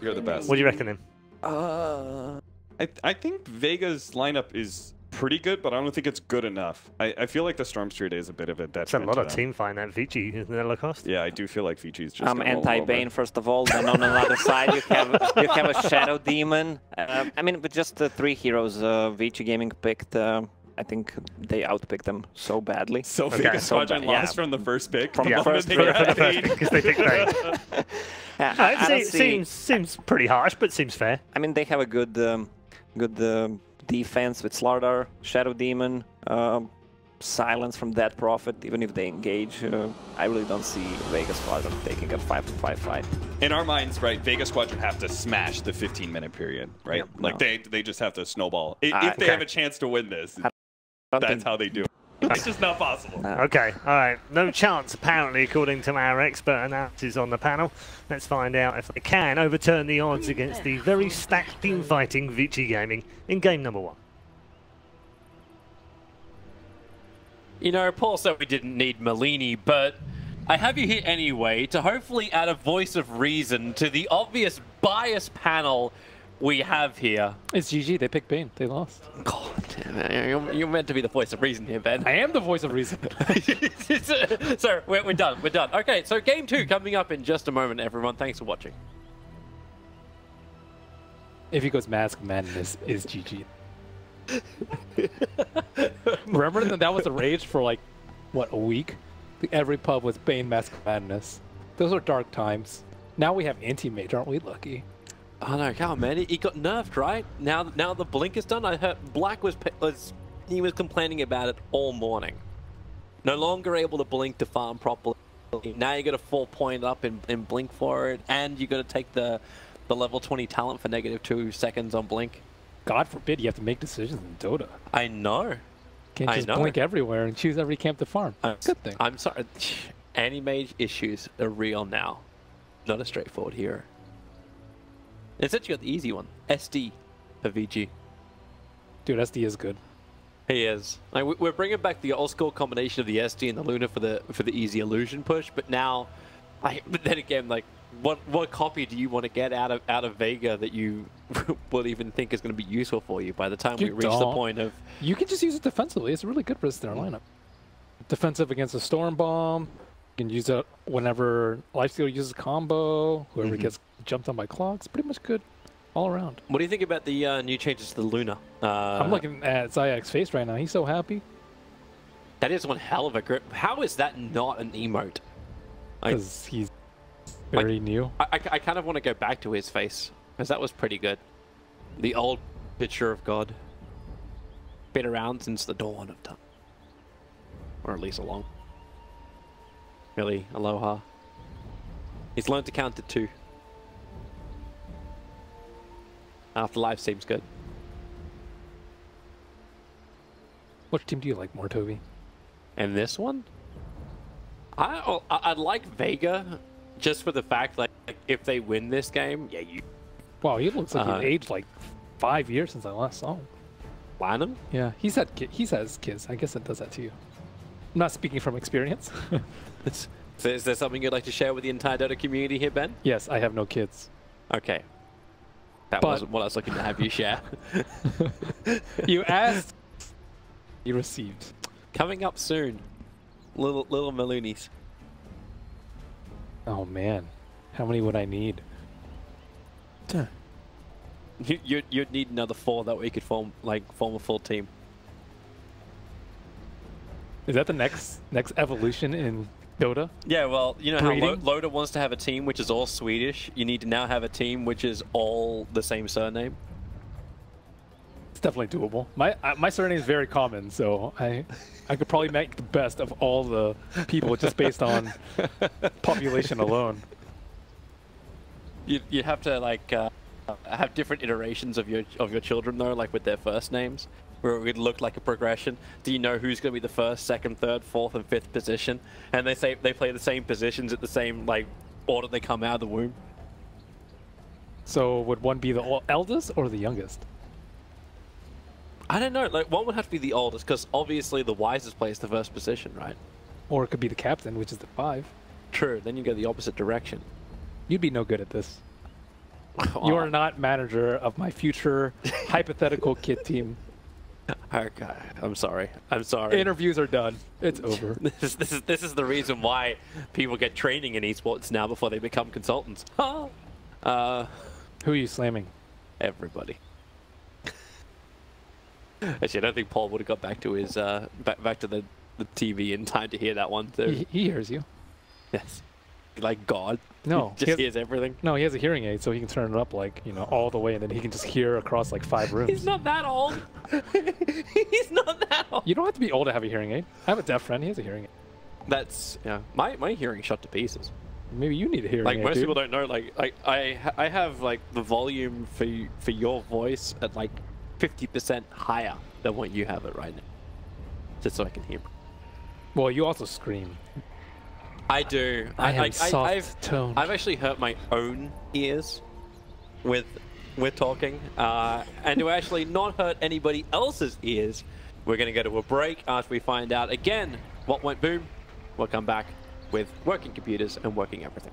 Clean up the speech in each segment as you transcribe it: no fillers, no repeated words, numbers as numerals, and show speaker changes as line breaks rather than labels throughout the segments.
You're the best.
What do you reckon, him?
I think Vega's lineup is pretty good, but I don't think it's good enough. I feel like the Storm Street is a bit of a detriment.
It's a lot of team fighting that Vici, isn't it, Lacoste?
Yeah, I do feel like Vichi's just.
I'm anti-Bane first of all. Then on another side you have a Shadow Demon. I mean, with just the 3 heroes Vici Gaming picked, I think they outpicked them so badly.
So Vega Squadron lost from the first pick. From the
first pick, because they picked Bane. It seems pretty harsh, but seems fair.
I mean, they have a good defense with Slardar, Shadow Demon, silence from Dead Prophet. Even if they engage, I really don't see Vega Squadron taking a 5-5 fight.
In our minds, right, Vega Squadron have to smash the 15-minute period, right?
Yeah,
like they just have to snowball. If they have a chance to win this, that's how they do it. It's just not possible.
Okay, all right. No chance, apparently, according to our expert analysis on the panel. Let's find out if they can overturn the odds against the very stacked team-fighting Vici Gaming in game number 1.
You know, Paul said we didn't need Malini, but I have you here anyway to hopefully add a voice of reason to the obvious bias panel we have here.
It's GG. They picked Bane. They lost.
God damn it. You're meant to be the voice of reason here, Ben.
I am the voice of reason.
So, we're done. We're done. Okay, so game 2 coming up in just a moment, everyone. Thanks for watching.
If he goes Mask Madness, is GG. Remember that was a rage for like, what, a week? Every pub was Bane Mask Madness. Those were dark times. Now we have Anti-Mage, aren't we lucky?
Oh no, come on, man. He got nerfed, right? Now the blink is done. I heard Black was complaining about it all morning. No longer able to blink to farm properly. Now you got to 4-point up in blink for it, and you got to take the level 20 talent for -2 seconds on blink.
God forbid you have to make decisions in Dota.
I know.
Can't just blink everywhere and choose every camp to farm. Good thing.
I'm sorry. Anti-Mage issues are real now. Not a straightforward hero. Instead, you got the easy one, SD for VG.
Dude, SD is good.
He is. Like, we're bringing back the old school combination of the SD and the Luna for the easy illusion push, but now, but then again, like, what copy do you want to get out of Vega that you would even think is going to be useful for you by the time we reach the point of?
You can just use it defensively. It's really good for this in our lineup. Defensive against a Storm Bomb. You can use it whenever Lifesteal uses combo. Whoever gets jumped on by clocks. Pretty much good all around.
What do you think about the new changes to the Luna?
I'm looking at Zayac's face right now. He's so happy.
That is one hell of a grip. How is that not an emote?
Because he's very new.
I kind of want to go back to his face, because that was pretty good. The old picture of God. Been around since the dawn of time. Or at least a long. Really, Aloha. He's learned to count to 2. AfterLife seems good.
Which team do you like more, Toby?
And this one? I'd like Vega, just for the fact like if they win this game, yeah, you.
Wow, he looks like he aged like 5 years since I last saw him.
LaNm?
Yeah, he has kids. I guess it does that to you. I'm not speaking from experience.
So is there something you'd like to share with the entire Dota community here, Ben?
Yes, I have no kids.
Okay. That wasn't what I was looking to have you share.
You asked, you received.
Coming up soon. Little Maloonies.
Oh man, how many would I need?
You'd need another 4 that we could form a full team.
Is that the next evolution in Dota?
Yeah, well, you know
Breeding?
how Loda wants to have a team which is all Swedish. You need to now have a team which is all the same surname.
It's definitely doable. My surname is very common, so I could probably make the best of all the people just based on population alone.
You have to like have different iterations of your children though, like with their first names, where it would look like a progression. Do you know who's going to be the first, second, third, fourth, and fifth position? And they say they play the same positions at the same like order they come out of the womb.
So would one be the eldest or the youngest?
I don't know. Like one would have to be the oldest because obviously the wisest plays the first position, right?
Or it could be the captain, which is the 5.
True. Then you go the opposite direction.
You'd be no good at this. You are not manager of my future hypothetical kit team.
Okay, I'm sorry. I'm sorry.
Interviews are done. It's over.
This is the reason why people get training in esports now before they become consultants. Who
are you slamming?
Everybody. Actually, I don't think Paul would have got back to his back to the TV in time to hear that one. So.
He hears you.
Yes. Like God.
No.
He just hears everything.
No, he has a hearing aid, so he can turn it up like, you know, all the way, and then he can just hear across like 5 rooms.
He's not that old. He's not that old.
You don't have to be old to have a hearing aid. I have a deaf friend. He has a hearing aid.
That's yeah. My hearing shot to pieces.
Maybe you need a hearing aid.
Like most
dude.
people don't know. Like I have like the volume for your voice at like 50% higher than what you have it right now, just so I can hear.
Well, you also scream.
I do.
Soft tone.
I've actually hurt my own ears with talking, and to actually not hurt anybody else's ears, we're going to go to a break after we find out again what went boom. We'll come back with working computers and working everything.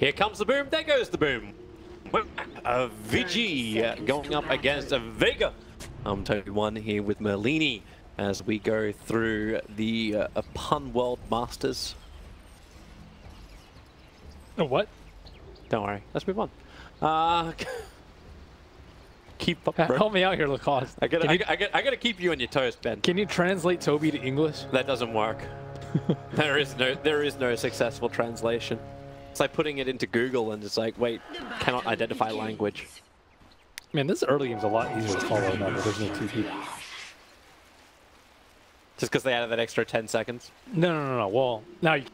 Here comes the boom. There goes the boom. VG going up against a Vega. I'm Toby One here with Merlini as we go through the Pun World Masters.
Oh, what?
Don't worry. Let's move on. Keep up, bro.
Help me out here, Lacoste.
I gotta keep you on your toes, Ben.
Can you translate Toby to English?
That doesn't work. there is no successful translation. It's like putting it into Google and it's like, wait, cannot identify language.
Man, this early game's a lot easier to follow now that there's no TP.
Just because they added that extra 10 seconds?
No. Well, now you can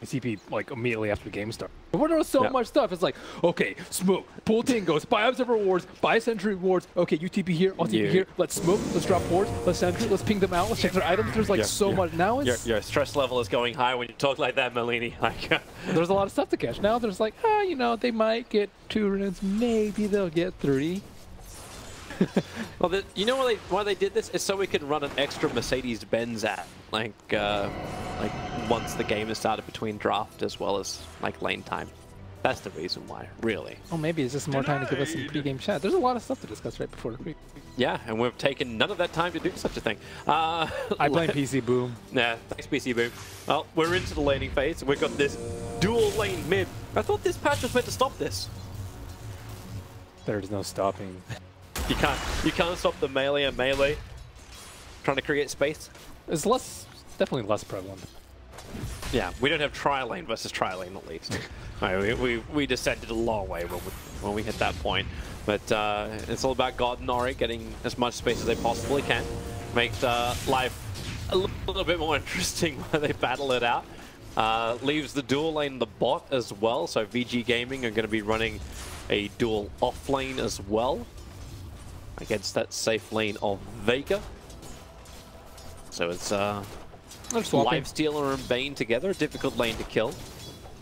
CP like immediately after the game starts. But there was so much stuff. It's like, okay, smoke, pull tangos, buy observer wards, buy sentry wards. Okay, you TP here, I'll TP here. Let's smoke, let's drop wards, let's sentry, let's ping them out, let's check their items. There's like so much. Now it's...
Your stress level is going high when you talk like that, Merlini. Like,
there's a lot of stuff to catch. Now there's like, you know, they might get 2 runs, maybe they'll get 3.
Well, you know why they did this? Is so we could run an extra Mercedes-Benz ad, like once the game has started between draft as well as like lane time. That's the reason why, really.
Oh, maybe it's just more time to give us some pre-game chat. There's a lot of stuff to discuss right before the pre.
Yeah, and we've taken none of that time to do such a thing.
I blame PC Boom.
Nah, thanks PC Boom. Well, we're into the laning phase, and we've got this dual lane mid. I thought this patch was meant to stop this.
There's no stopping.
You can't stop the melee and melee trying to create space.
It's definitely less prevalent.
Yeah, we don't have tri-lane versus tri-lane at least. Right, we descended a long way when we hit that point. But it's all about God and Ori getting as much space as they possibly can. Makes life a little bit more interesting when they battle it out. Leaves the dual lane in the bot as well, so VG Gaming are going to be running a dual off lane as well against that safe lane of Vega. So it's Lifestealer and Bane together, a difficult lane to kill.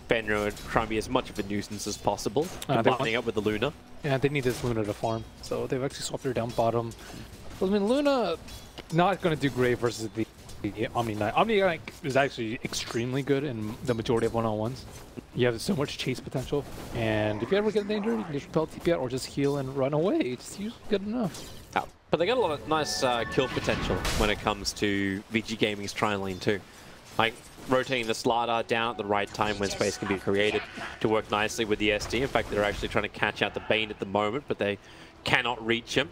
Fenrir would try and be as much of a nuisance as possible, combining up with the Luna.
Yeah, they need this Luna to farm, so they've actually swapped her down bottom. Well, I mean, Luna not going to do great versus the Omni Knight. Omni Knight is actually extremely good in the majority of one-on-ones. You have so much chase potential, and if you ever get in danger, you can just repel TP out or just heal and run away. It's usually good enough.
Oh, but they got a lot of nice kill potential when it comes to VG Gaming's tri-lane too. Like rotating the slider down at the right time when space can be created to work nicely with the SD. In fact, they're actually trying to catch out the Bane at the moment, but they cannot reach him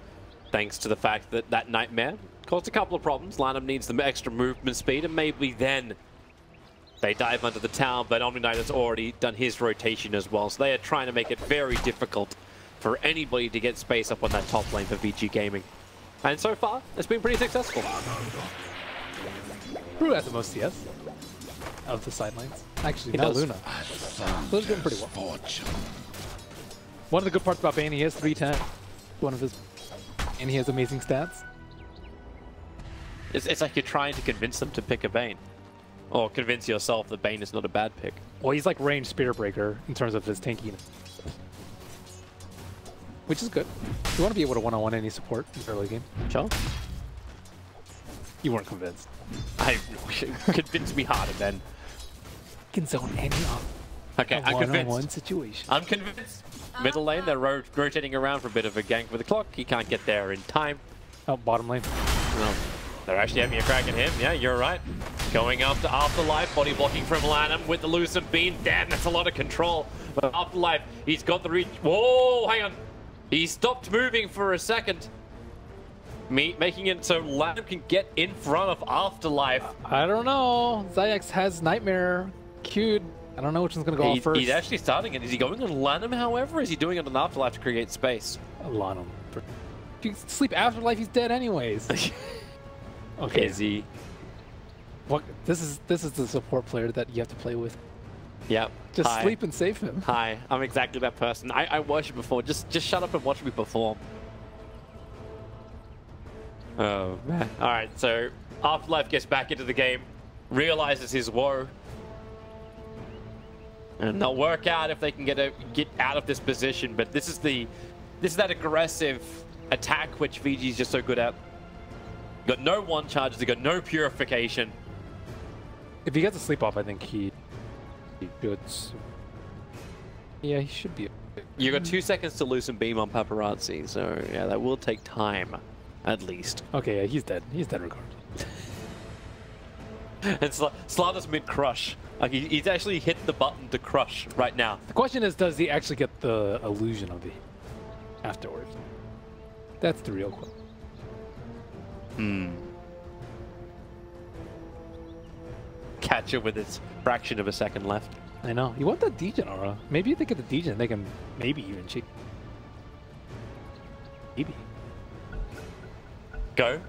thanks to the fact that that Nightmare caused a couple of problems. LaNm needs the extra movement speed, and maybe then they dive under the tower, but Omni Knight has already done his rotation as well, so they are trying to make it very difficult for anybody to get space up on that top lane for VG Gaming. And so far, it's been pretty successful.
Brew has the most CS of the sidelines. Actually, not Luna. Luna's doing pretty well. One of the good parts about Bane, he has 310. And he has amazing stats.
It's like you're trying to convince them to pick a Bane. Or convince yourself that Bane is not a bad pick.
Well, he's like ranged Spear Breaker in terms of his tankiness. Which is good. You want to be able to one-on-one any support in the early game.
Sure.
You weren't convinced.
Convince me harder then.
You can zone any
Okay, I'm convinced.
One situation.
I'm convinced. Middle lane, they're rotating around for a bit of a gank with the clock. He can't get there in time.
Oh, bottom lane.
No. They're actually having a crack at him. Yeah, you're right. Going after AfterLife, body blocking from LaNm with the Lucent Beam. Damn, that's a lot of control. But AfterLife, he's got the reach. Whoa, hang on. He stopped moving for a second. Making it so LaNm can get in front of AfterLife.
I don't know. Zayac has Nightmare queued. I don't know which one's going to go off first.
He's actually starting it. Is he going on LaNm, however, or is he doing it on AfterLife to create space?
LaNm. If you sleep AfterLife, he's dead anyways. Okay.
Is he?
What? This is the support player that you have to play with.
Yep.
Just sleep and save him.
Hi, I'm exactly that person. I worship before. Just shut up and watch me perform. Oh man. All right. So AfterLife gets back into the game, realizes his woe, and they'll work out if they can get out of this position. But this is that aggressive attack which VG's just so good at. Got no one charges, they got no purification.
If he gets a sleep off, I think he should. Yeah, he should be.
You got 2 seconds to loosen beam on Paparazi, so yeah, that will take time, at least.
Okay, yeah, he's dead. He's dead regardless.
And Slaughter's mid-crush. Like, he's actually hit the button to crush right now.
The question is, does he actually get the illusion of it afterwards? That's the real question.
Catcher with its fraction of a second left.
I know. You want that Degen aura. Maybe if they get the Degen, they can maybe even cheat. Maybe.
Go.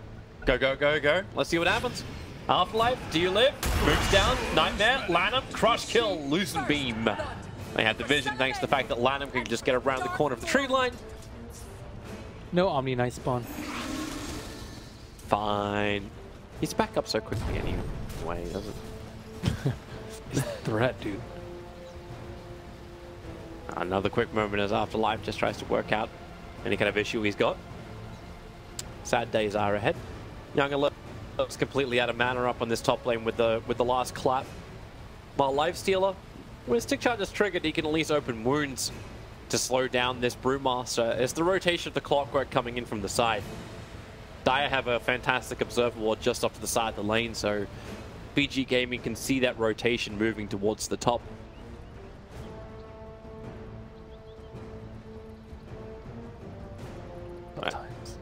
Go, go, go, go. Let's see what happens. AfterLife, do you live? Moves down, Nightmare, LaNm, crush kill, loosen beam. They had the vision thanks to the fact that LaNm can just get around the corner of the tree line.
No Omni Knight spawn.
Fine. He's back up so quickly anyway, doesn't
Threat, dude.
Another quick moment as AfterLife just tries to work out any kind of issue he's got. Sad days are ahead. Young looks completely out of mana up on this top lane with the last clap. While Lifestealer, when his stick charge is triggered, he can at least open wounds to slow down this Brewmaster. It's the rotation of the clockwork coming in from the side. Dire have a fantastic observer ward just off to the side of the lane, so BG Gaming can see that rotation moving towards the top.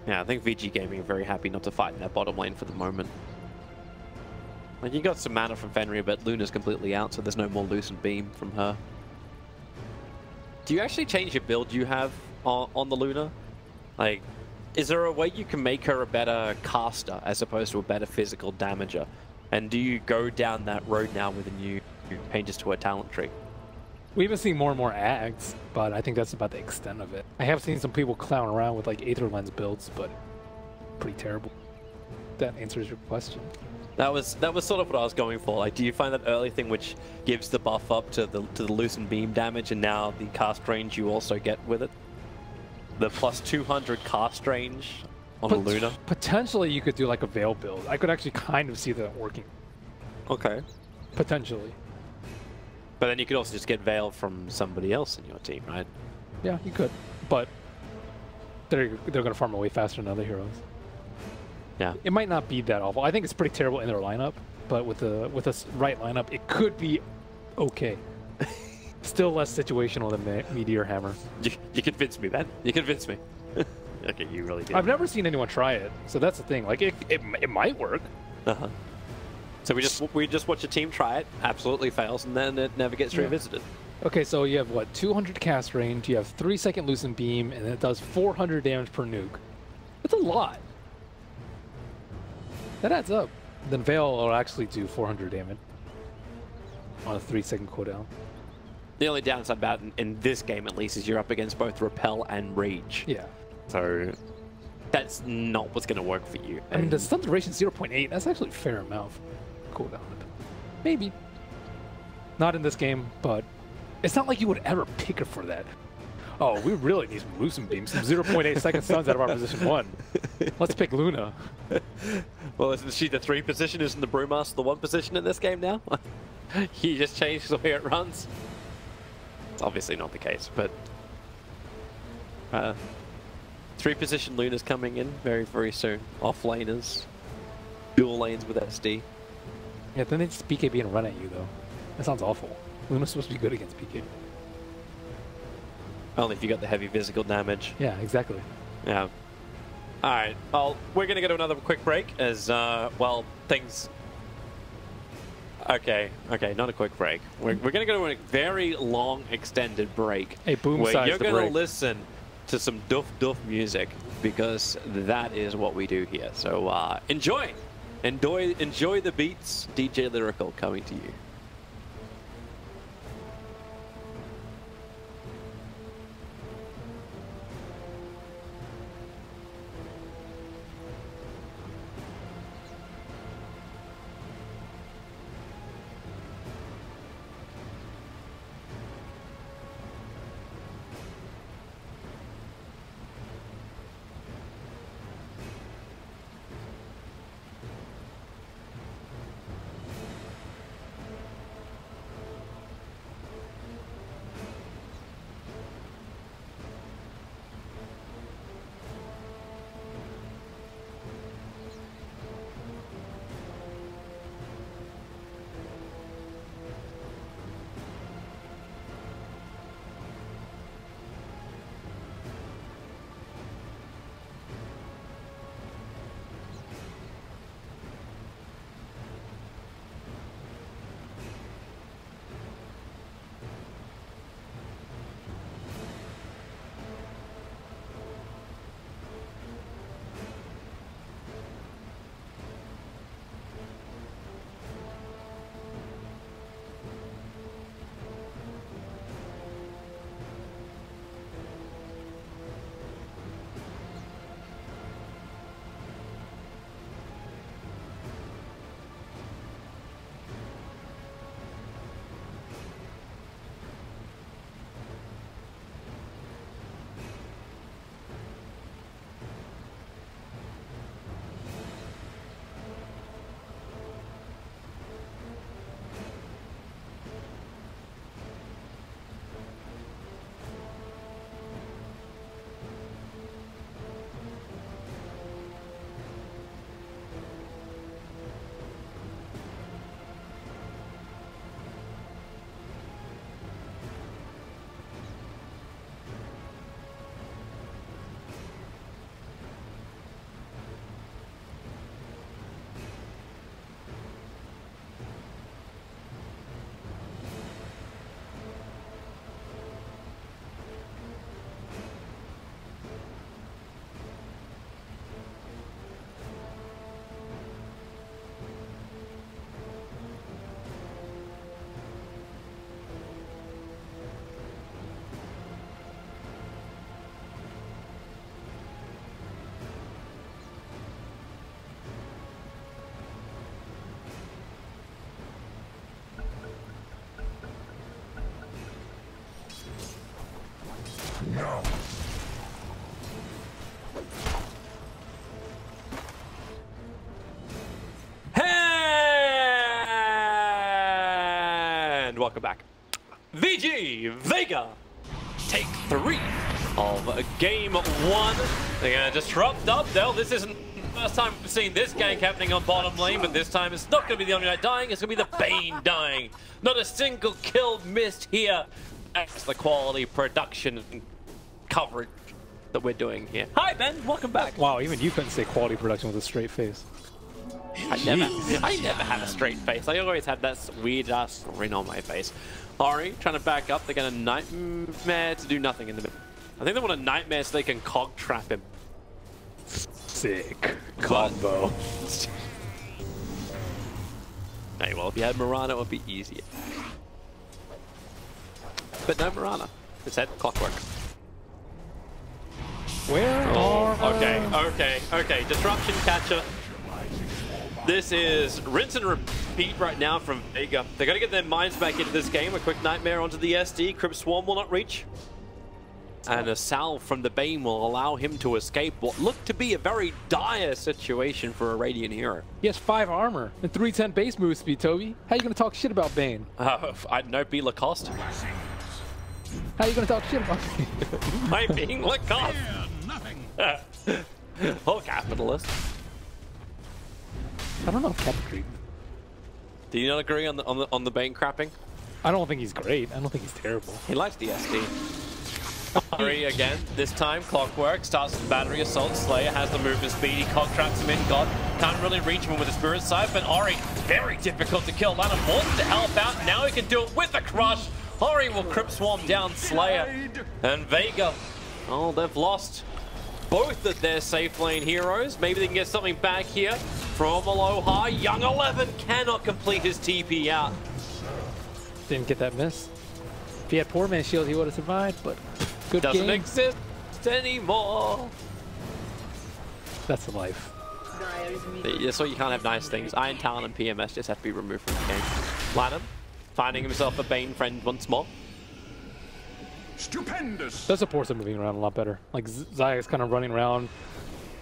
Yeah, I think VG Gaming are very happy not to fight in that bottom lane for the moment. Like, you got some mana from Fenrir, but Luna's completely out, so there's no more loosened beam from her. Do you actually change your build you have on the Luna? Like, is there a way you can make her a better caster as opposed to a better physical damager? And do you go down that road now with the new changes to her talent tree?
We've been seeing more and more ags, but I think that's about the extent of it. I have seen some people clown around with like Aether Lens builds, but pretty terrible. That answers your question.
That was sort of what I was going for. Like, do you find that early thing which gives the buff up to the loosened beam damage, and now the cast range you also get with it? The plus 200 cast range on the Luna?
Potentially you could do like a Veil build. I could actually kind of see that working.
Okay.
Potentially.
But then you could also just get Veil from somebody else in your team, right?
Yeah, you could. But they're going to farm away faster than other heroes.
Yeah.
It might not be that awful. I think it's pretty terrible in their lineup, but with the right lineup, it could be okay. Still less situational than Meteor Hammer.
You convinced me, man. You convinced me. Okay, you really did.
I've never seen anyone try it, so that's the thing. Like, it might work.
Uh-huh. So we just watch a team try it, absolutely fails, and then it never gets revisited.
Okay, so you have what, 200 cast range, you have 3-second loosen beam, and it does 400 damage per nuke. That's a lot. That adds up. Then Veil will actually do 400 damage on a 3-second cooldown.
The only downside about it, in this game at least, is you're up against both Repel and Rage.
Yeah.
So that's not what's going to work for you.
I mean, the stun duration 0.8, that's actually a fair amount for cooldown. Maybe. Not in this game, but it's not like you would ever pick her for that. Oh, we really need some loosen beams, some 0.8 second stuns out of our position 1. Let's pick Luna.
Well, isn't she the 3 position? Isn't the Brewmaster the 1 position in this game now? He just changed the way it runs. It's obviously not the case, but 3 position Luna's coming in very, very soon. Off laners, dual lanes with SD.
Yeah, then they just BKB and run at you, though. That sounds awful. Luna's supposed to be good against BKB.
Only if you got the heavy physical damage.
Yeah, exactly.
Yeah. Alright, well, we're going to go to another quick break as, well, things... Okay, not a quick break. We're going to go to a very long, extended break.
Hey, boom
where
size
you're
the
going to
break.
listen to some doof music, because that is what we do here. So, enjoy the beats. DJ Lyrical coming to you. And welcome back. VG, Vega, take 3 of game 1. They're going to disrupt up. Though this isn't the first time we've seen this gank happening on bottom lane, but this time it's not going to be the only guy dying, it's going to be the Bane dying. Not a single kill missed here. That's the quality production and coverage that we're doing here. Hi Ben, welcome back.
Wow, even you couldn't say quality production with a straight face.
I never had a straight face. I always had that weird ass grin on my face. Ori trying to back up. They're going to Nightmare to do nothing in the middle. I think they want a Nightmare so they can cog trap him.
Sick combo.
Hey, well, if you had Mirana, it would be easier. But no Mirana. Instead, Clockwork.
Where are...
Okay. Disruption catcher. This is rinse and repeat right now from Vega. They're going to get their minds back into this game. A quick Nightmare onto the SD. Crypt Swarm will not reach. And a salve from the Bane will allow him to escape what looked to be a very dire situation for a Radiant hero.
He has 5 armor and 310 base move speed, Toby. How you going to talk shit about Bane?
I know be Lacoste.
How you going to talk shit about Bane?
I'm being Lacoste. Oh, capitalist.
I don't know if Cap agreed.
Do you not agree on the Bane crapping?
I don't think he's great. I don't think he's terrible.
He likes the SD. Ori again, this time Clockwork starts the battery assault. Slayer has the movement speed, he cog traps him in. God can't really reach him with the spirit scythe, but Ori very difficult to kill. LaNm wants to help out, now he can do it with a crush. Ori will Crypt Swarm down Slayer. And Vega, oh, they've lost both of their safe lane heroes. Maybe they can get something back here from Aloha. Young 11 cannot complete his TP out.
Didn't get that miss. If he had poor man shield, he would have survived, but good
Doesn't
game.
exist anymore.
That's the life.
That's why you can't have nice things. Iron Talon and PMS just have to be removed from the game. LaNm finding himself a Bane friend once more.
Stupendous.
The supports are moving around a lot better. Like Zayac's kind of running around,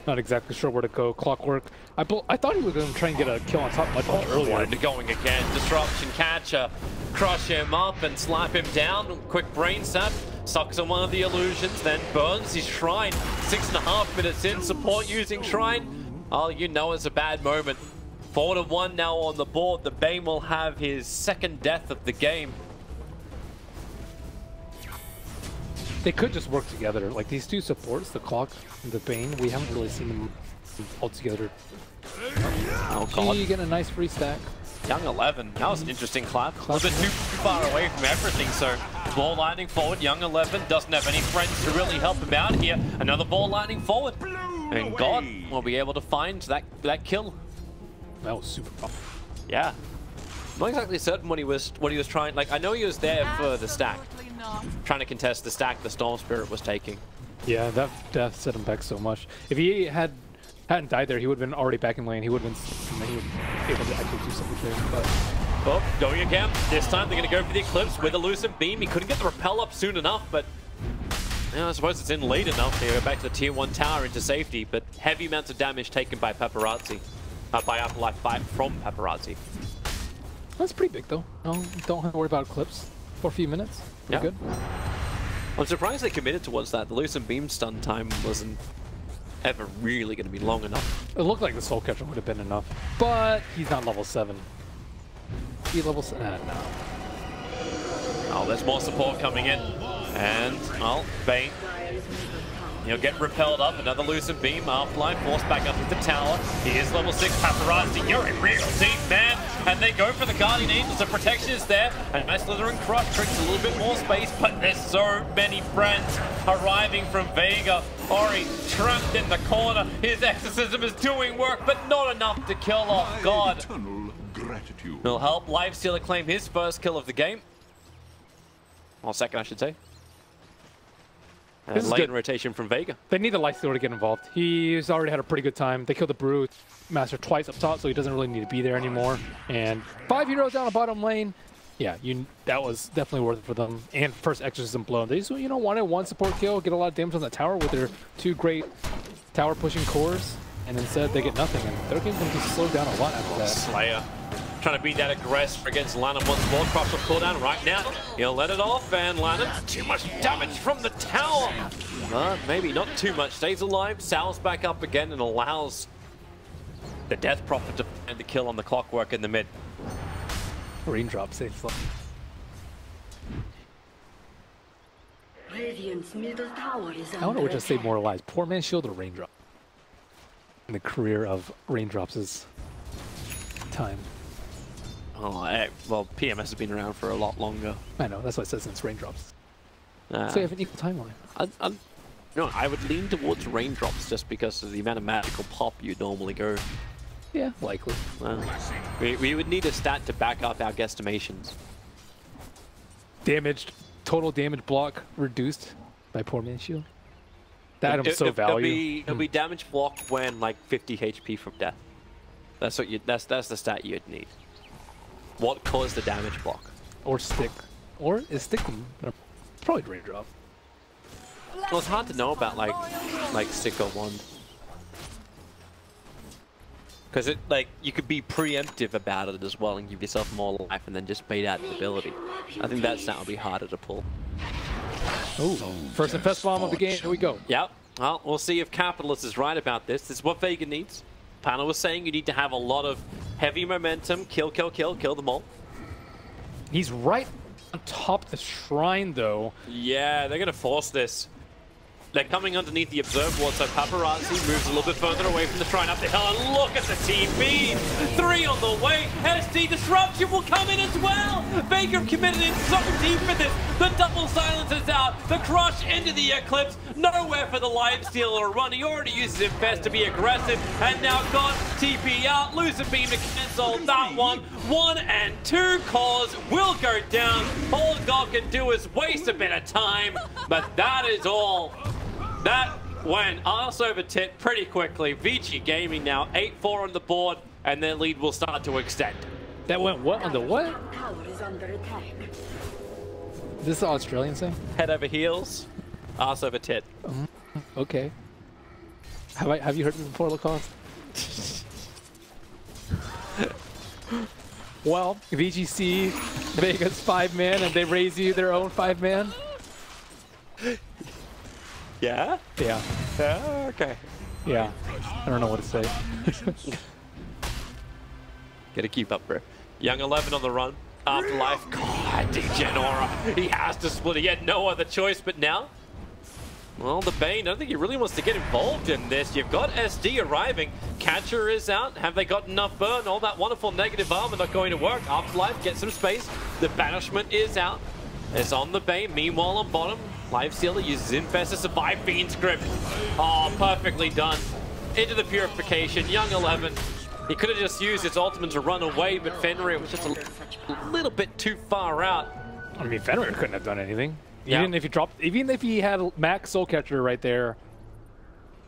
not exactly sure where to go. Clockwork. I thought he was going to try and get a kill on top much earlier.
Going again. Disruption catcher. Crush him up and slap him down. Quick brain sap. Sucks on one of the illusions, then burns his shrine. 6.5 minutes in. Support using shrine. Oh, you know it's a bad moment. 4-1 now on the board. The Bane will have his second death of the game.
They could just work together. Like these two supports, the Clock and the Bane, we haven't really seen them all together.
Oh God.
You get a nice free stack.
Young 11, that was an interesting clap. A little bit too far away from everything, so ball lightning forward. Young 11 doesn't have any friends to really help him out here. Another ball lightning forward. And God will be able to find that kill.
That was super fun.
Yeah. I'm not exactly certain what he was trying. Like, I know he was there for the stack. Trying to contest the stack the Storm Spirit was taking.
Yeah, that death set him back so much. If he hadn't died there, he would have been already back in lane. He would have been able to actually do something there. But
oh, going again. This time they're going to go for the Eclipse with a Lucent Beam. He couldn't get the repel up soon enough, but I suppose it's in late enough to go back to the tier 1 tower into safety. But heavy amounts of damage taken by Paparazi. By AfterLife 5 from Paparazi.
That's pretty big though. Don't have to worry about Eclipse for a few minutes. We're good.
I'm surprised they committed towards that. The Lucent Beam stun time wasn't ever really going to be long enough.
It looked like the Soul Catcher would have been enough, but he's not level 7. He's level 7. No.
Oh, there's more support coming in. And, well, Bane. He'll get repelled up. Another Lucent Beam. AfterLife forced back up to the tower. He is level 6. Paparazi, you're in real deep, man. And they go for the Guardian Angels. The protection is there. And nice Slithering Crush tricks a little bit more space, but there's so many friends arriving from Vega. Ori trapped in the corner. His exorcism is doing work, but not enough to kill off God. Will help LifeStealer claim his first kill of the game. Well, second, I should say. And late rotation from Vega.
They need the LifeStealer to get involved. He's already had a pretty good time. They killed the Brute Master twice up top, so he doesn't really need to be there anymore. And 5 heroes down the bottom lane. Yeah, that was definitely worth it for them. And first exorcism blown. They just, wanted one support kill, get a lot of damage on the tower with their 2 great tower pushing cores. And instead they get nothing. And their game's going to be slowed down a lot after that.
Slayer Trying to be that aggressor against LaNm once more. Crush will cooldown right now. He'll let it off, and LaNm, too much damage from the tower. Maybe not too much. Stays alive, Sal's back up again, and allows the Death Prophet to find the kill on the clockwork in the mid.
Raindrop safe.
Radiant's middle tower is
I don't know which to say more lies. Poor man's shield or raindrop. In the career of raindrops' time.
Oh, well, PMS has been around for a lot longer.
I know, that's what it says since raindrops.
So
you have an equal timeline.
No, I would lean towards raindrops just because of the amount of magical pop you'd normally go.
Yeah, likely.
We would need a stat to back up our guesstimations.
Damaged, total damage block reduced by poor man's shield. That item's so valuable.
It'll be damage block when like 50 HP from death. That's what you. That's the stat you'd need. What caused the damage block?
Or stick. Or is sticking probably raindrop.
Well, it's hard to know about like stick or wand. Because it you could be preemptive about it as well and give yourself more life and then just bait out the ability. I think that stat would be harder to pull.
Oh, first infest bomb of the game. Here we go.
Yep. Well, we'll see if Capitalist is right about this. This is what Vega needs. Panel was saying you need to have a lot of heavy momentum. Kill them all.
He's right on top of the shrine, though.
Yeah, they're going to force this. They're coming underneath the observe ward, so Paparazi moves a little bit further away from the shrine up the hill, and look at the TP! 3 on the way, SD Disruption will come in as well! Vega committed in so deep for this, the double silence is out, the crush into the Eclipse, nowhere for the LifeStealer run, he already uses Infest to be aggressive, and now got TP out, lose a beam to cancel that one, 1 and 2 cores will go down, all God can do is waste a bit of time, but that is all. That went arse over tit pretty quickly. VG Gaming now 8-4 on the board, and their lead will start to extend.
That went what on the what?
tower is under attack.
This is the Australian thing?
Head over heels, arse over tit.
Okay. Have you heard this before, Lacoste? Well, VGC, Vega's 5-man, and they raise you their own 5-man.
Yeah?
Yeah.
Okay.
Yeah. I don't know what to say.
Gotta keep up, bro. Young 11 on the run. AfterLife. God, Degenora. He has to split. He had no other choice, but now, well, the Bane, I don't think he really wants to get involved in this. You've got SD arriving. Kacor is out. Have they got enough burn? All that wonderful negative armor not going to work. AfterLife gets some space. The banishment is out. It's on the Bane. Meanwhile, on bottom, LifeStealer uses Infest to survive Fiend Script. Oh, perfectly done. Into the Purification. Young 11. He could have just used his ultimate to run away, but Fenrir was just a little bit too far out.
I mean, Fenrir couldn't have done anything.
Yeah.
Even if he had Max Soul Catcher right there,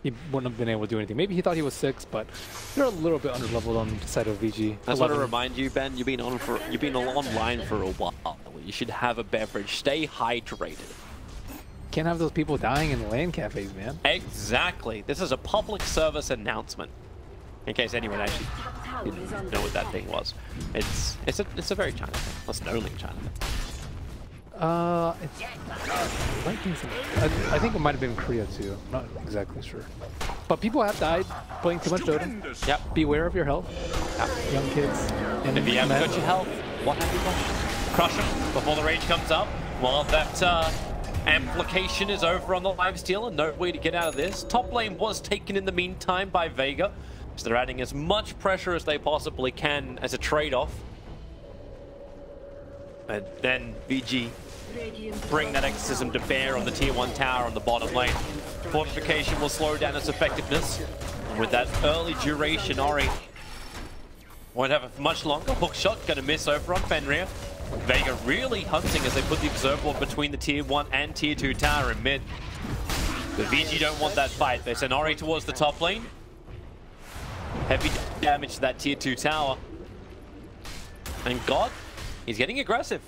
he wouldn't have been able to do anything. Maybe he thought he was 6, but they're a little bit under-leveled on the side of VG.
I just want to remind you, Ben, you've been online for a while. You should have a beverage. Stay hydrated.
Can't have those people dying in LAN cafes, man.
Exactly. This is a public service announcement. In case anyone actually didn't know what that thing was. It's a very China thing. That's an only China thing.
I think it might have been Korea too. I'm not exactly sure. But people have died playing too much Dota.
Yep.
Beware of your health.
Yep.
Young kids. And
if you haven't got your health, what have you got? Crush him before the rage comes up. Well, that amplification is over on the LifeStealer. No way to get out of this. Top lane was taken in the meantime by Vega. So they're adding as much pressure as they possibly can as a trade-off. And then VG bring that exorcism to bear on the tier 1 tower on the bottom lane. Fortification will slow down its effectiveness. And with that early duration, Ori won't have it much longer. Hook shot gonna miss over on Fenrir. Vega really hunting as they put the observer ward between the tier 1 and tier 2 tower in mid. The VG don't want that fight. They send Ori towards the top lane. Heavy damage to that tier 2 tower. And God, he's getting aggressive.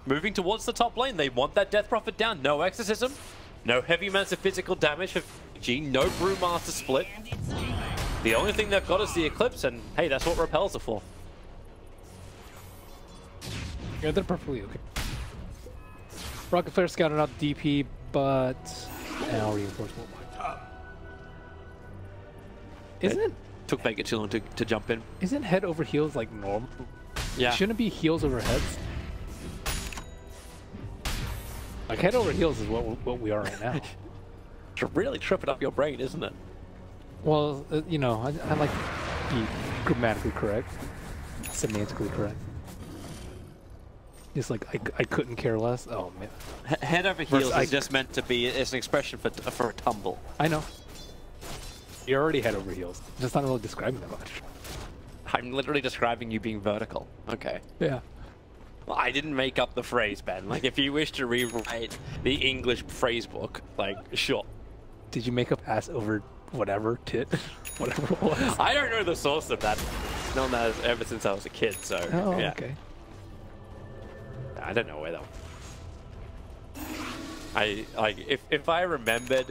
Moving towards the top lane. They want that Death Prophet down. No exorcism. No heavy amounts of physical damage for VG. No Brewmaster split. The only thing they've got is the Eclipse, and hey, that's what repels are for.
Yeah, they're perfectly okay. Rocket Flare scouted out DP, but now reinforcement. Isn't it?
Took Vega too long to jump in.
Isn't head over heels like normal?
Yeah.
Shouldn't it be heels over heads? Like head over heels is what we are right now.
It's really tripping up your brain, isn't it?
Well, you know, I like to be grammatically correct, semantically correct. Just like I couldn't care less. Oh man.
Head over heels is just meant to be. It's an expression for a tumble.
I know. You're already head over heels. Just not really describing that much.
I'm literally describing you being vertical. Okay.
Yeah.
Well, I didn't make up the phrase, Ben. Like, if you wish to rewrite the English phrase book, like, sure.
Did you make up ass over whatever tit? Whatever it was.
I don't know the source of that. I've known that ever since I was a kid, so
Oh,
yeah.
okay.
I don't know where though. If I remembered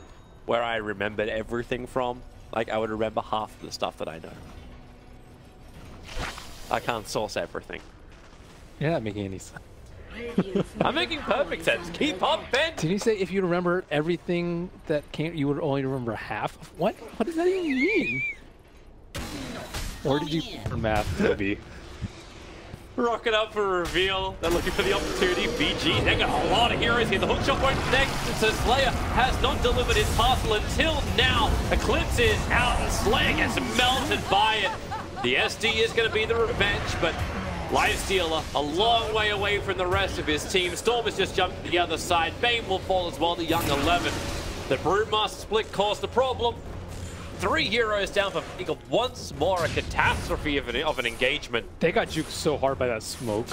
where I remembered everything from, like I would remember half of the stuff that I know. I can't source everything.
You're not making any sense.
I'm making perfect sense. Keep up, Ben.
Did you say if you remember everything that came, you would only remember half? Of what? What does that even mean? Or did you learn math, Newbee?
Rocking up for a reveal. They're looking for the opportunity. BG, they got a lot of heroes here. The hookshot won't connect. So Slayer has not delivered his parcel until now. Eclipse is out and Slayer gets melted by it. The SD is going to be the revenge, but Lifestealer a long way away from the rest of his team. Storm has just jumped to the other side. Bane will fall as well, the young 11. The Broodmaster split caused the problem. 3 heroes down for Vega. Once more a catastrophe of an engagement.
They got juked so hard by that smoke.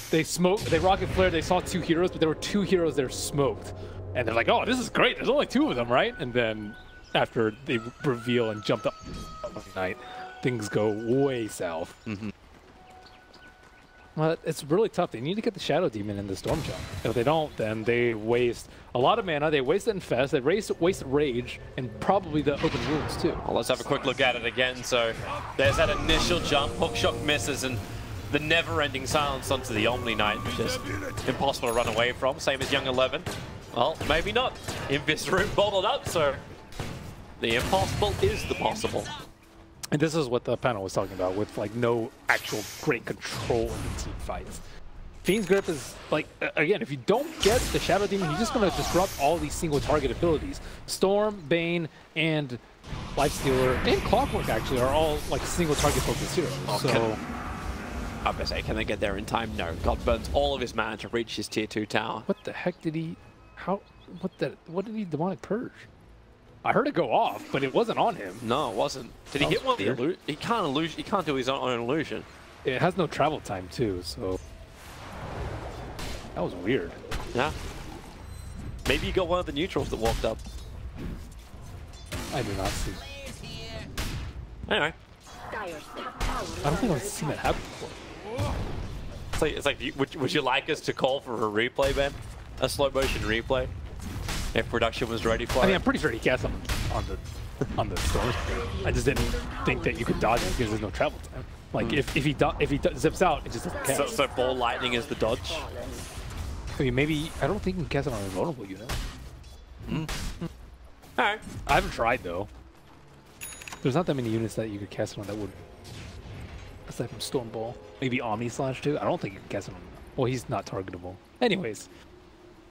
They smoked, they rocket flared, they saw 2 heroes, but there were 2 heroes that are smoked. And they're like, oh, this is great, there's only 2 of them, right? And then after they reveal and jump up night, things go way south. Well, it's really tough. They need to get the Shadow Demon in the Storm Jump. If they don't, then they waste a lot of mana. They waste Infest, they waste Rage, and probably the Open Wounds too.
Well, let's have a quick look at it again. So there's that initial jump, hookshot misses, and the never-ending silence onto the Omni Knight, just impossible to run away from. Same as young 11. Well, maybe not. Invis room bottled up, so the impossible is the possible.
And this is what the panel was talking about, with like no actual great control in the team fights. Fiend's Grip is like, again, if you don't get the Shadow Demon, he's just going to disrupt all these single target abilities. Storm, Bane, and Lifestealer, and Clockwork actually are all like single target focused heroes. So,
I was gonna say, can they get there in time? No. God burns all of his mana to reach his tier 2 tower.
what the heck did he? What did he Demonic Purge? I heard it go off, but it wasn't on him.
No, it wasn't. Did he hit one of the illusion? He can't do his own illusion.
It has no travel time too, so that was weird.
Yeah. Maybe you got one of the neutrals that walked up.
I do not see.
Anyway.
I don't think I've seen that happen before.
It's like would you like us to call for a replay, Ben? A slow motion replay? If production was ready for it.
I mean, I'm pretty sure he cast on the Storm. I just didn't think that you could dodge it because there's no travel time. Like if he zips out, it just doesn't cast.
So ball lightning is the dodge.
I mean, maybe I don't think you can cast it on a vulnerable unit.
All right.
I haven't tried though. There's not that many units that you could cast it on that would. Aside from Storm Ball, maybe Omni Slash too. I don't think you can cast it on. Well, he's not targetable. Anyways.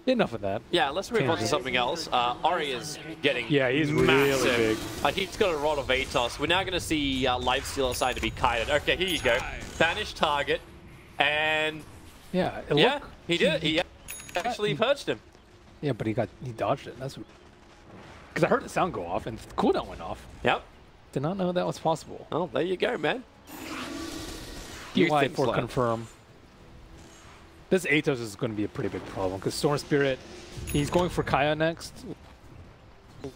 Enough of that.
Yeah, let's move on to something else. Ori is getting
he's
massive.
really big.
He's got a rod of Atos. We're now going to see Lifestealer side to be kited. Okay, here you go. Banish target. And
yeah,
he did it. He actually purged him.
Yeah, but he dodged it. That's because I heard the sound go off and the cooldown went off.
Yep.
Did not know that was possible.
Oh, there you go, man.
UI for confirm. This Atos is going to be a pretty big problem because Storm Spirit, he's going for Kaya next.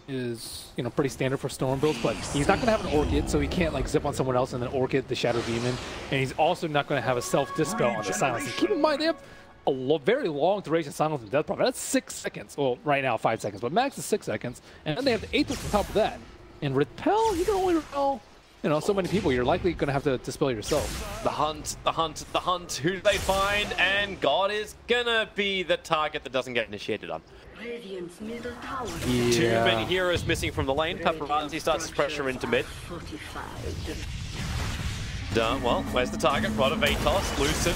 Is pretty standard for Storm builds, but he's not going to have an Orchid, so he can't like zip on someone else and then Orchid the Shadow Demon, and he's also not going to have a self dispel on the Silence. And keep in mind they have a very long duration Silence and Death Problem. That's 6 seconds. Well, right now 5 seconds, but max is 6 seconds, and then they have the Atos on top of that. And Repel, he can only repel you know, so many people, you're likely going to have to dispel yourself.
The hunt, the hunt, the hunt. Who do they find? And God is gonna be the target that doesn't get initiated on.
Radiant's middle tower
Yeah.
Too many heroes missing from the lane. Paparazi starts to pressure into mid. Done. Well, where's the target? Rod of Atos, Lucid,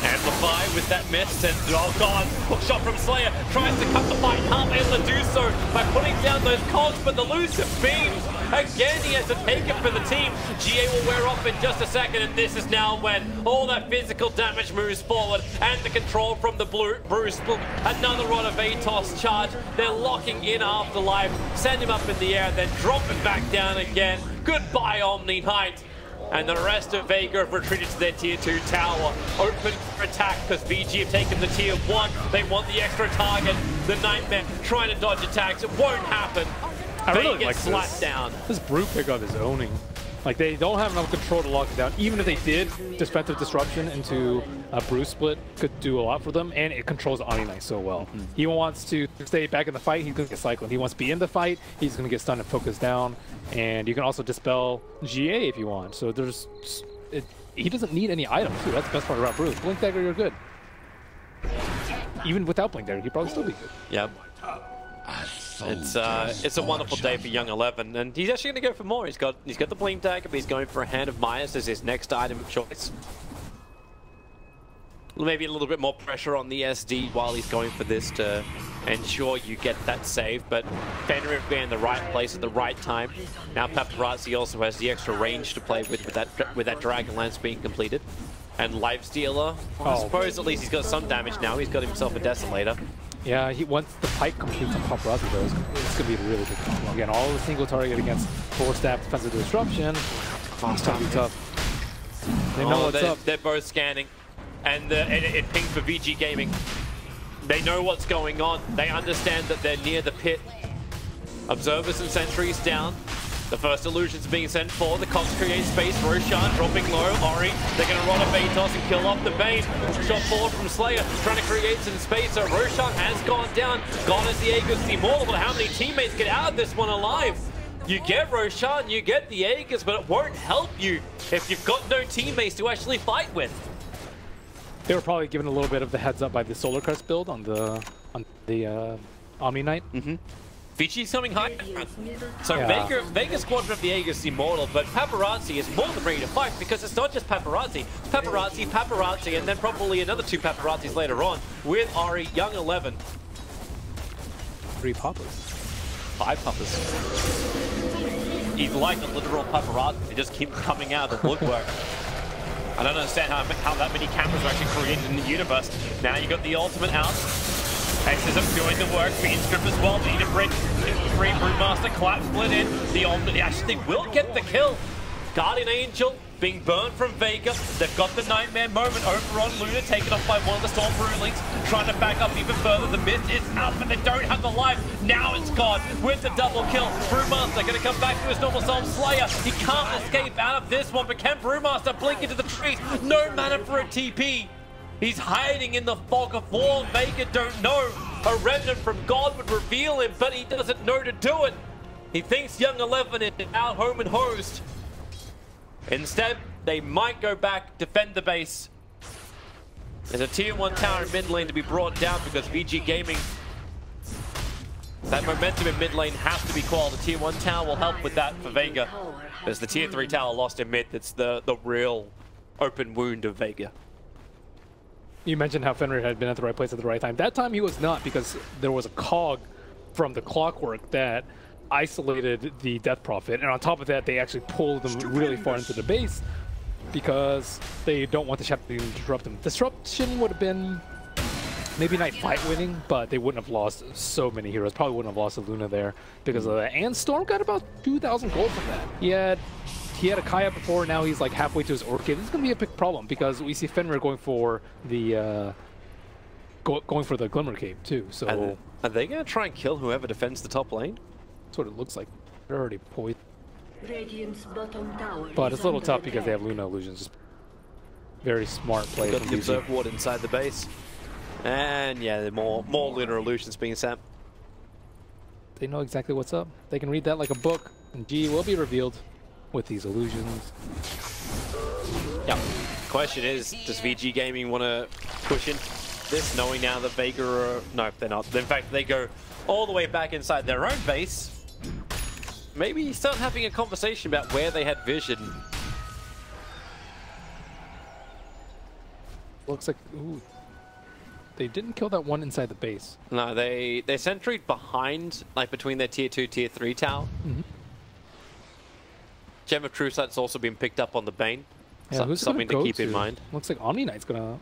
Amplify with that miss, and oh god, hook shot from Slayer, tries to cut the fight, can't be able to do so by putting down those cogs, but the Lucid beams, again he has to take it for the team. GA will wear off in just a second, and this is now when all that physical damage moves forward, and the control from the Bruce, another Rod of Atos charge, they're locking in AfterLife, send him up in the air, then drop it back down again. Goodbye Omni Knight. And the rest of Vega have retreated to their tier 2 tower. Open for attack because VG have taken the tier 1. They want the extra target. The Nightmare trying to dodge attacks. It won't happen.
I really
Vega
like
slapped down.
This Brute pickup is owning. Like, they don't have enough control to lock it down. Even if they did, defensive disruption into a Bruce split could do a lot for them, and it controls Omni Knight so well. He wants to stay back in the fight, he's going to get cycled. He wants to be in the fight, he's going to get stunned and focused down. And you can also dispel GA if you want. So there's... he doesn't need any items, too. That's the best part about Bruce. Blink Dagger, you're good. Even without Blink Dagger, he'd probably still be good.
Yep. It's a wonderful day for young 11, and he's actually going to go for more. He's got the Blink Dagger, but he's going for a Hand of Myers as his next item of choice. Maybe a little bit more pressure on the SD while he's going for this to ensure you get that save, but Fenrir being in the right place at the right time. Now Paparazi also has the extra range to play with that Dragon Lance being completed. And Lifestealer, I suppose at least he's got some damage now. He's got himself a Desolator.
Yeah, once the pipe completes on Paparazi, though, it's going to be a really big combo. Again, all the single target against 4-staff defensive disruption. It's going to be tough. They know what's up.
They're both scanning, and it pinged for VG Gaming. They know what's going on. They understand that they're near the pit. Observers and sentries down. The first illusion's being sent forward. The Cox create space. Roshan dropping low. Ori, they're going to run a Patos and kill off the Bane. Shot forward from Slayer, trying to create some space. So Roshan has gone down. Gone as the Aegis Immortal, but how many teammates get out of this one alive? You get Roshan, you get the Aegis, but it won't help you if you've got no teammates to actually fight with.
They were probably given a little bit of the heads up by the Solar Crest build on the Omni Knight.
VG's coming high. So yeah. Vega Squadron of the Aegis Immortal, but Paparazi is more than ready to fight because it's not just Paparazi. Paparazi, and then probably another 2 Paparazis later on with Ari, young 11.
3 Papas.
5 Papas. He's like a literal Paparazzi. They just keep coming out of the woodwork. I don't understand how that many cameras are actually created in the universe. Now you got the ultimate out. X's are doing the work. Being stripped as well. Need a bridge. Free Brewmaster collapse split in. The ultimate actually will get the kill. Guardian Angel being burned from Vega. They've got the Nightmare moment over on Luna, taken off by one of the Storm Brewlings, trying to back up even further. The mist is out, but they don't have the life. Now it's gone with the double kill. Brewmaster going to come back to his normal self. Slayer, he can't escape out of this one, but can Brewmaster blink into the trees? No mana for a TP. He's hiding in the fog of war. Vega don't know. A remnant from God would reveal him, but he doesn't know to do it. He thinks young 11 is out home and hosed. Instead, they might go back, defend the base. There's a tier 1 tower in mid lane to be brought down because VG Gaming, that momentum in mid lane has to be called. The tier 1 tower will help with that for Vega. There's the tier 3 tower lost in mid. That's the real open wound of Vega.
You mentioned how Fenrir had been at the right place at the right time. That time he was not, because there was a cog from the clockwork that isolated the Death Prophet, and on top of that they actually pulled them really far into the base because they don't want the Shadow to disrupt them. Disruption would have been maybe not fight winning, but they wouldn't have lost so many heroes. Probably wouldn't have lost a Luna there because of that. And Storm got about 2,000 gold from that. He had a Kaya before, now he's like halfway to his Orchid. This is going to be a big problem because we see Fenrir going for the Glimmer Cape too. So
are they going to try and kill whoever defends the top lane?
That's what it looks like. They're already poised.
Radiant's bottom tower
But it's a little tough because they have Luna illusions. Very smart play.
Got the Observe Ward inside the base. And yeah, more Luna illusions being sent.
They know exactly what's up. They can read that like a book, and G will be revealed. with these illusions.
Yeah. Question is, does VG Gaming want to push in this, knowing now that Vega are... No, they're not. In fact, they go all the way back inside their own base. Maybe start having a conversation about where they had vision.
Looks like... Ooh. They didn't kill that one inside the base.
No, they sentryed behind, like between their tier 2, tier 3 tower. Gem of True Sight's also been picked up on the Bane.
Yeah,
So, something to keep in mind.
Looks like Omni Knight's gonna...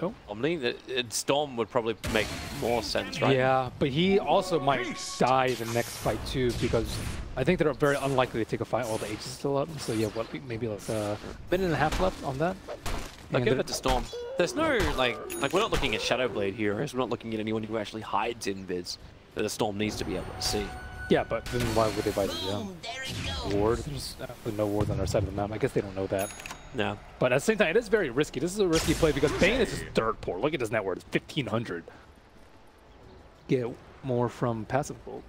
Oh.
Omni? Storm would probably make more sense, right?
Yeah, but he also might die the next fight too, because I think they're very unlikely to take a fight while the H is still up. So yeah, what, maybe like a minute and a half left on that.
I'll give it to Storm. There's no, like we're not looking at Shadowblade heroes. We're not looking at anyone who actually hides in vids that the Storm needs to be able to see.
Yeah, but then why would they buy the ward? There's no ward on their side of the map. I guess they don't know that.
No.
But at the same time, it is very risky. This is a risky play because Bane is just dirt poor. Look at his net worth. It's 1,500. Get more from passive gold.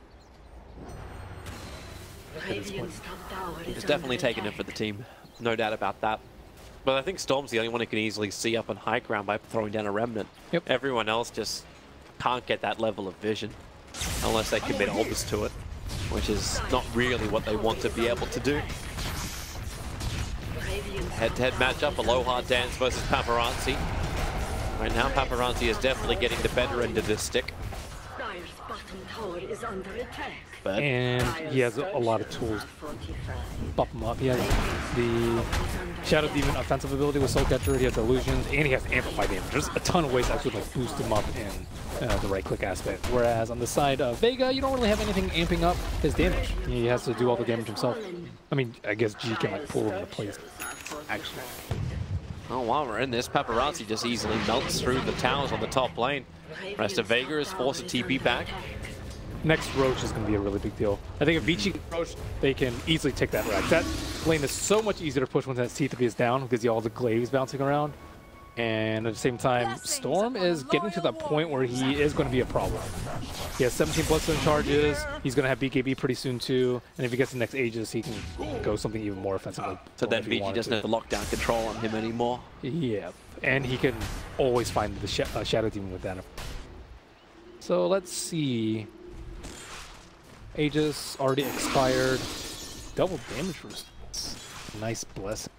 Radiant's top tower is
It's definitely taking it for the team. No doubt about that. But I think Storm's the only one who can easily see up on high ground by throwing down a Remnant.
Yep.
Everyone else just can't get that level of vision unless they commit orbs to it, which is not really what they want to be able to do. Head-to-head matchup, ALOHADANCE versus Paparazi. Right now, Paparazi is definitely getting the better end of this stick.
Dire's bottom tower is under attack.
But
And he has a lot of tools. Bump him up. He has the Shadow Demon offensive ability with Soul Catcher. He has illusions, and he has amplify damage. There's a ton of ways to actually like boost him up in the right-click aspect. Whereas on the side of Vega, you don't really have anything amping up his damage. He has to do all the damage himself. I mean, I guess G can like pull him into place.
actually, oh, while we're in this, Paparazi just easily melts through the towers on the top lane. Rest of Vega is forced to TP back.
Next Roche is going to be a really big deal. I think if Vici can Roche, they can easily take that rack. That lane is so much easier to push once that C3 is down because you have all the glaives bouncing around. And at the same time, Storm is getting to that point where he is going to be a problem. He has 17 Bloodstone charges. He's going to have BKB pretty soon too. And if he gets the next Aegis, he can go something even more offensively.
So then Vici doesn't have the lockdown control on him anymore.
Yeah, and he can always find the Shadow Demon with that. So let's see. Aegis already expired. Double damage for nice blessing.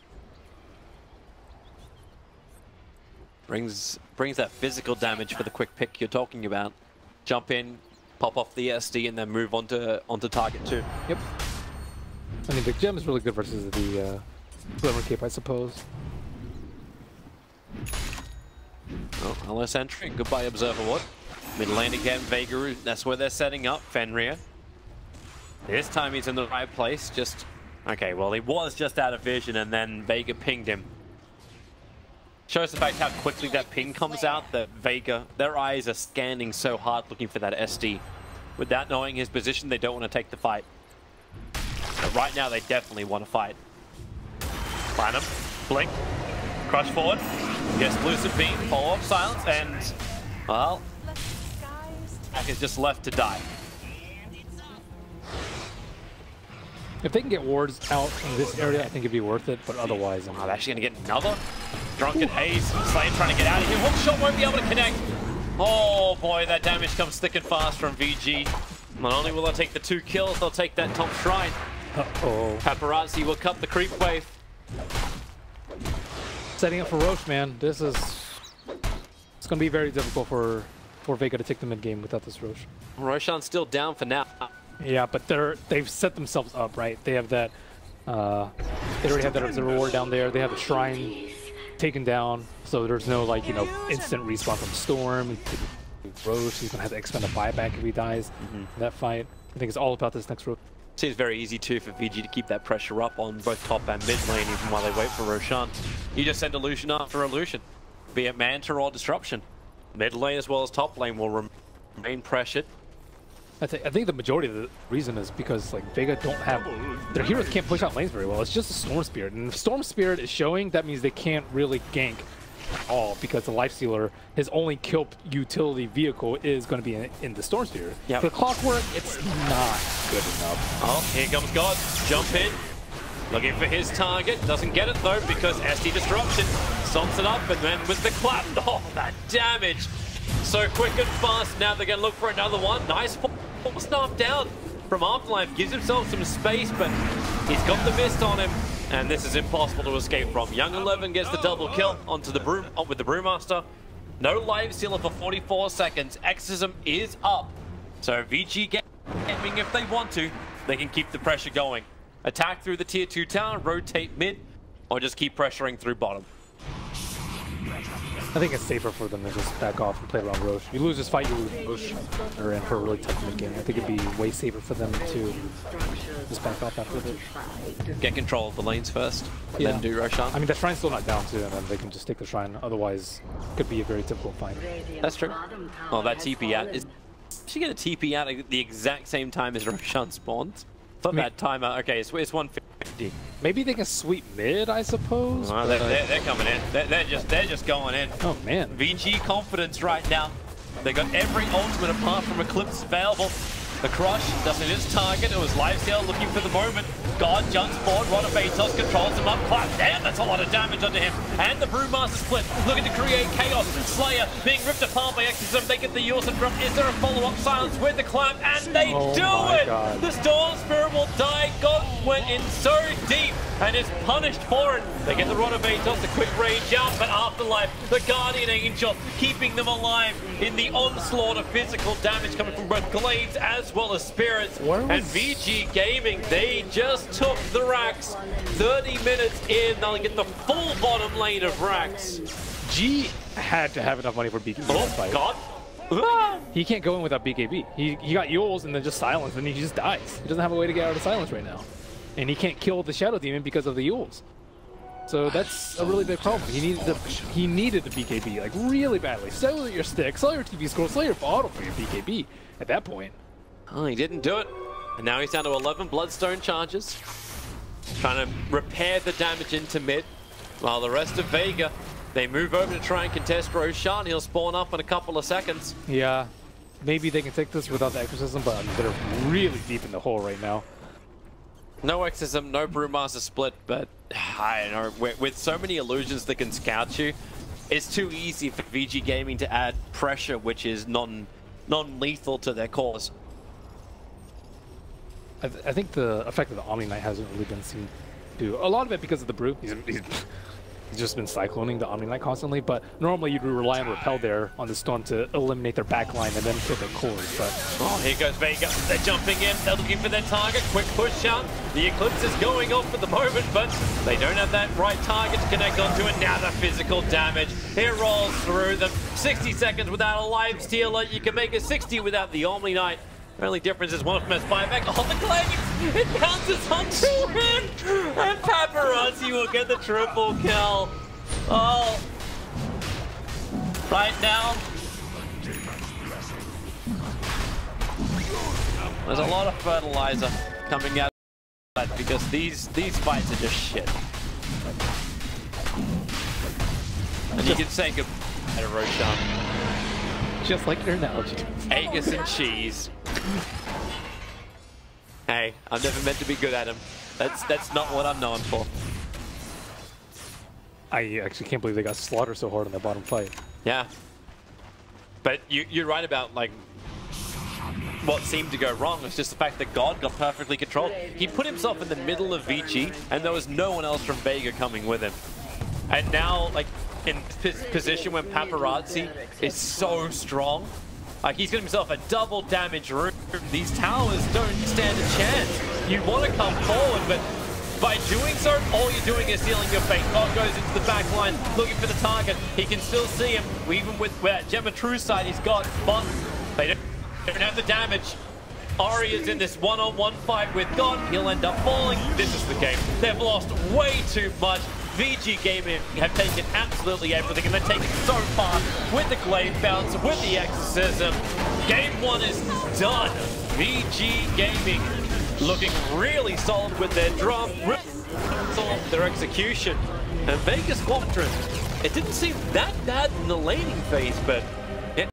Brings that physical damage for the quick pick you're talking about. Jump in, pop off the SD, and then move onto target too.
Yep. I mean, the gem is really good versus the Glimmer Cape, I suppose.
Oh, LS entry. Goodbye, Observer Wood. Mid lane again, Vega. That's where they're setting up. Fenrir. This time he's in the right place. Just okay. Well, he was just out of vision, and then Vega pinged him. Shows the fact how quickly that ping comes out. That Vega, their eyes are scanning so hard looking for that SD. Without knowing his position, they don't want to take the fight. But right now, they definitely want to fight. LaNm, blink, crush forward, gets Lucid Beam, follow up silence, and well, Zayac is just left to die.
If they can get wards out in this area, I think it'd be worth it, but otherwise...
I'm actually going to get another Drunken Haze. Slayer trying to get out of here. Hook shot won't be able to connect. Oh boy, that damage comes thick and fast from VG. Not only will they take the 2 kills, they'll take that top shrine.
Uh-oh.
Paparazzi will cut the creep wave.
Setting up for Roche, man. This is... It's going to be very difficult for Vega to take the mid game without this Roche.
Roshan's still down for now.
Yeah, but they've set themselves up, right? They have that, they already have that observer ward down there. They have the shrine taken down, so there's no, like, you know, instant respawn from Storm. Roche, he's gonna have to expend a buyback if he dies in that fight. I think it's all about this next Roche.
Seems very easy too for VG to keep that pressure up on both top and mid lane even while they wait for Roshan. You just send illusion after illusion, be it Manta or Disruption. Mid lane as well as top lane will remain pressured.
I think the majority of the reason is because like Vega don't have, their heroes can't push out lanes very well. It's just a Storm Spirit, and if Storm Spirit is showing, that means they can't really gank at all because the Lifestealer, his only kill utility vehicle is going to be in the Storm Spirit.
Yep.
For Clockwork, it's not good enough.
Oh, here comes God. Jump in. looking for his target. Doesn't get it though because SD Disruption stomps it up, and then with the clap, oh, that damage. So quick and fast. Now they're going to look for another one. Nice knocked down from AfterLife. Gives himself some space, but he's got the mist on him. And this is impossible to escape from. Young 11 gets the double kill onto the broom with the Brewmaster. No live stealer for 44 seconds. Exorcism is up. So VG Gaming, if they want to, they can keep the pressure going. Attack through the tier 2 tower, rotate mid, or just keep pressuring through bottom.
I think it's safer for them to just back off and play around Roche. You lose this fight, you lose Roche. They're in for a really tough mid game. I think it'd be way safer for them to just back off after this.
Get control of the lanes first, and
Yeah.
then do Roshan.
I mean, the Shrine's still not down too, and then they can just take the Shrine. Otherwise, it could be a very difficult fight.
That's true. Oh, that TP out is... She get a TP out at the exact same time as Roshan spawns? For that timer, okay, it's 150.
Maybe they can sweep mid, I suppose.
Well, they're coming in. They're just going in.
Oh man.
VG confidence right now. They got every ultimate apart from Eclipse available. The Crush doesn't hit its target. It was Lifesteal looking for the moment. God jumps forward. Patos controls him up. Clap. Damn, that's a lot of damage onto him. And the Brewmaster split, looking to create chaos. Slayer being ripped apart by Exorcism. They get the Yorson drop. Is there a follow-up? Silence with the clap, and they do it!
God.
The Storm Spirit will die. God went in so deep and is punished for it. They get the Patos, the quick range out, but AfterLife, the Guardian Angel, keeping them alive in the onslaught of physical damage coming from both Glades as well as Spirits. And VG Gaming, they just took the racks. 30 minutes in, they'll get the full bottom lane of racks.
G had to have enough money for BKB.
Oh,
fight.
God.
He can't go in without BKB. He got Yules and then just silence, and he just dies. He doesn't have a way to get out of silence right now. And he can't kill the Shadow Demon because of the Yules. So that's a really big problem. He needed the BKB, like, really badly. Sell your stick, sell your TV score, sell your bottle for your BKB at that point.
Oh, he didn't do it. And now he's down to 11 Bloodstone charges. Trying to repair the damage into mid. While the rest of Vega, they move over to try and contest Roshan. He'll spawn up in a couple of seconds.
Yeah, maybe they can take this without the Exorcism, but I mean, they're really deep in the hole right now.
No Exorcism, no Brewmaster split, but I don't know, with so many illusions that can scout you, it's too easy for VG Gaming to add pressure, which is non-lethal to their cause.
I think the effect of the Omni Knight hasn't really been seen to a lot of it because of the brew. He's just been cycloning the Omni Knight constantly, but normally you'd rely on Repel there on the Storm to eliminate their backline and then hit their cores. But
oh, here goes Vega. They're jumping in. They're looking for their target. Quick push out. The Eclipse is going off at the moment, but they don't have that right target to connect onto it. Now the physical damage. It rolls through them. 60 seconds without a live stealer. You can make it 60 without the Omni Knight. The only difference is one of them has buyback. Oh, the Glades! It bounces onto him! And Paparazi will get the triple kill. Oh. Right now. There's a lot of fertilizer coming out of that because these fights are just shit. And you can say goodbye to Roshan.
just like your analogy.
Agus and cheese. Hey, I'm never meant to be good at him. That's not what I'm known for.
I actually can't believe they got slaughtered so hard in that bottom fight.
Yeah. But you're right about, like, what seemed to go wrong. It's just the fact that God got perfectly controlled. He put himself in the middle of VG, and there was no one else from Vega coming with him. And now, like, in position when Paparazi is so strong, like, he's got himself a double damage room. These towers don't stand a chance. You want to come forward, but by doing so, all you're doing is sealing your fate. God goes into the back line, looking for the target. He can still see him, even with where Gemma True's side he's got, but they don't have the damage. Ori is in this one-on-one fight with God. He'll end up falling. This is the game. They've lost way too much. VG Gaming have taken absolutely everything, and they're taking so far with the Glade bounce, with the Exorcism. Game 1 is done. VG Gaming looking really solid with their drum, their execution. And Vega Squadron, it didn't seem that bad in the laning phase, but